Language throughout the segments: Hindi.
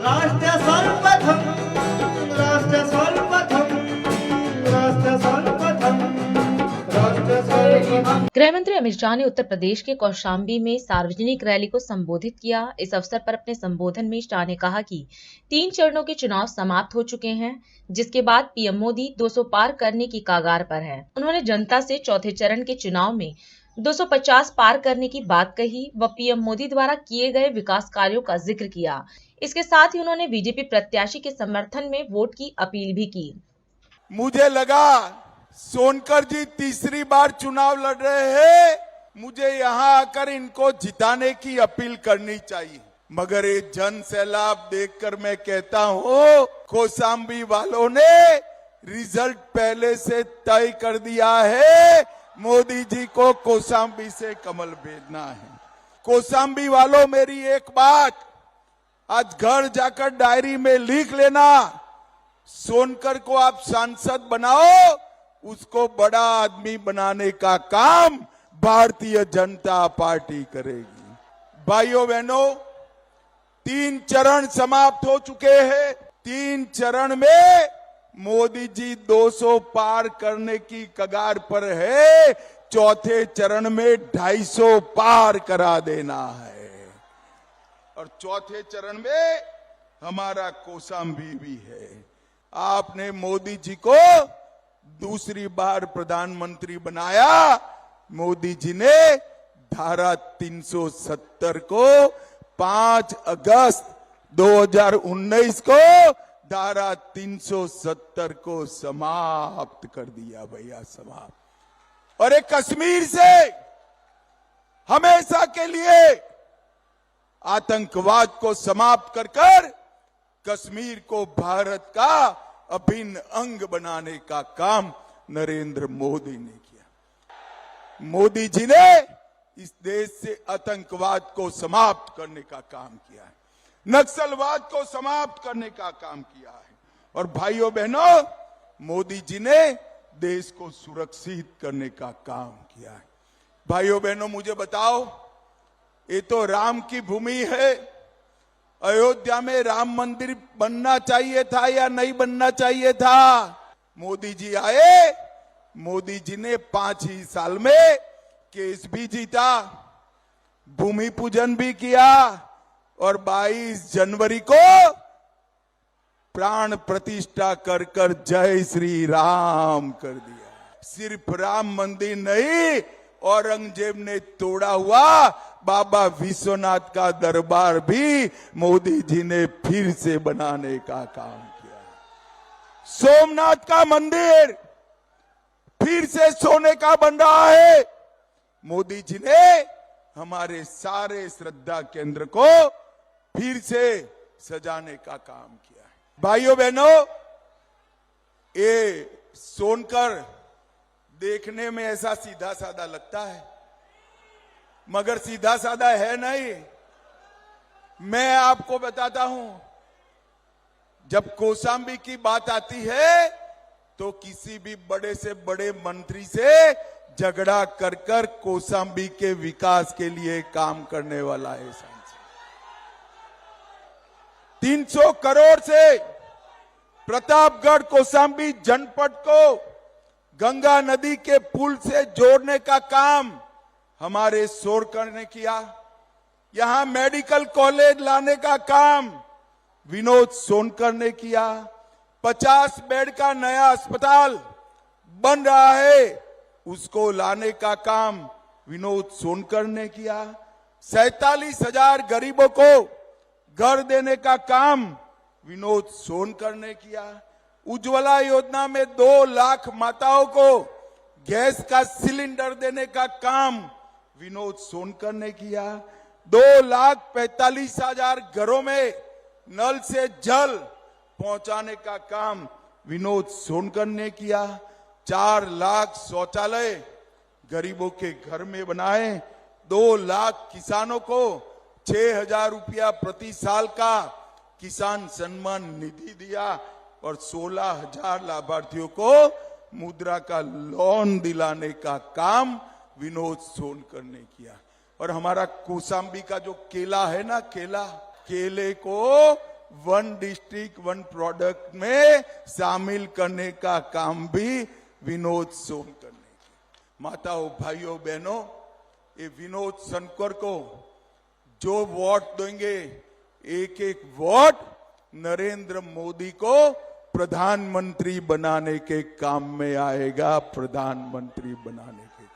राष्ट्र सर्वप्रथम, राष्ट्र सर्वप्रथम, राष्ट्र सर्वप्रथम, राष्ट्र सर्वप्रथम। गृहमंत्री अमित शाह ने उत्तर प्रदेश के कौशाम्बी में सार्वजनिक रैली को संबोधित किया। इस अवसर पर अपने संबोधन में शाह ने कहा कि 3 चरणों के चुनाव समाप्त हो चुके हैं, जिसके बाद पीएम मोदी 200 पार करने की कगार पर है। उन्होंने जनता से चौथे चरण के चुनाव में 250 पार करने की बात कही व पीएम मोदी द्वारा किए गए विकास कार्यों का जिक्र किया। इसके साथ ही उन्होंने बीजेपी प्रत्याशी के समर्थन में वोट की अपील भी की। मुझे लगा सोनकर जी तीसरी बार चुनाव लड़ रहे हैं, मुझे यहाँ आकर इनको जिताने की अपील करनी चाहिए, मगर ये जन सैलाब देखकर मैं कहता हूँ कौशाम्बी वालों ने रिजल्ट पहले से तय कर दिया है। मोदी जी को कौशाम्बी से कमल भेजना है। कौशाम्बी वालों, मेरी एक बात आज घर जाकर डायरी में लिख लेना, सोनकर को आप सांसद बनाओ, उसको बड़ा आदमी बनाने का काम भारतीय जनता पार्टी करेगी। भाइयों बहनों, 3 चरण समाप्त हो चुके हैं। 3 चरण में मोदी जी 200 पार करने की कगार पर है। चौथे चरण में 250 पार करा देना है और चौथे चरण में हमारा कौशाम्बी भी है। आपने मोदी जी को दूसरी बार प्रधानमंत्री बनाया। मोदी जी ने धारा 370 को 5 अगस्त 2019 को धारा 370 को समाप्त कर दिया भैया, समाप्त। और एक कश्मीर से हमेशा के लिए आतंकवाद को समाप्त कर कश्मीर को भारत का अभिन्न अंग बनाने का काम नरेंद्र मोदी ने किया। मोदी जी ने इस देश से आतंकवाद को समाप्त करने का काम किया है, नक्सलवाद को समाप्त करने का काम किया है। और भाइयों बहनों, मोदी जी ने देश को सुरक्षित करने का काम किया है। भाइयों बहनों, मुझे बताओ, ये तो राम की भूमि है। अयोध्या में राम मंदिर बनना चाहिए था या नहीं बनना चाहिए था? मोदी जी आए, मोदी जी ने 5 ही साल में केस भी जीता, भूमि पूजन भी किया और 22 जनवरी को प्राण प्रतिष्ठा कर जय श्री राम कर दिया। सिर्फ राम मंदिर नहीं, औरंगजेब ने तोड़ा हुआ बाबा विश्वनाथ का दरबार भी मोदी जी ने फिर से बनाने का काम किया। सोमनाथ का मंदिर फिर से सोने का बन रहा है। मोदी जी ने हमारे सारे श्रद्धा केंद्र को फिर से सजाने का काम किया है। भाइयों बहनों, ये सोनकर देखने में ऐसा सीधा साधा लगता है, मगर सीधा साधा है नहीं। मैं आपको बताता हूं, जब कौशाम्बी की बात आती है तो किसी भी बड़े से बड़े मंत्री से झगड़ा कर कौशाम्बी के विकास के लिए काम करने वाला है सांसद। 300 करोड़ से प्रतापगढ़ कौशाम्बी जनपद को गंगा नदी के पुल से जोड़ने का काम हमारे सोनकर ने किया। यहां मेडिकल कॉलेज लाने का काम विनोद सोनकर ने किया। 50 बेड का नया अस्पताल बन रहा है, उसको लाने का काम विनोद सोनकर ने किया। 47,000 गरीबों को घर देने का काम विनोद सोनकर ने किया। उज्ज्वला योजना में 2 लाख माताओं को गैस का सिलेंडर देने का काम विनोद सोनकर ने किया। 2,45,000 घरों में नल से जल पहुंचाने का काम विनोद सोनकर ने किया। 4 लाख शौचालय गरीबों के घर में बनाए। 2 लाख किसानों को 6,000 रुपया प्रति साल का किसान सम्मान निधि दिया और 16,000 लाभार्थियों को मुद्रा का लोन दिलाने का काम विनोद सोनकर ने किया। और हमारा कौशाम्बी का जो केला है ना, केले को वन डिस्ट्रिक्ट वन प्रोडक्ट में शामिल करने का काम भी विनोद सोनकर ने किया। माताओं, भाइयों, बहनों, ये विनोद सोनकर को जो वोट देंगे, एक एक वोट नरेंद्र मोदी को प्रधानमंत्री बनाने के काम में आएगा। प्रधानमंत्री बनाने के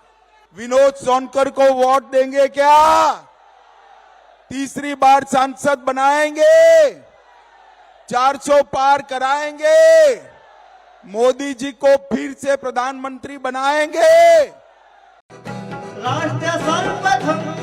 विनोद सोनकर को वोट देंगे क्या? तीसरी बार सांसद बनाएंगे, 400 पार कराएंगे, मोदी जी को फिर से प्रधानमंत्री बनाएंगे। राष्ट्र सर्वप्रथम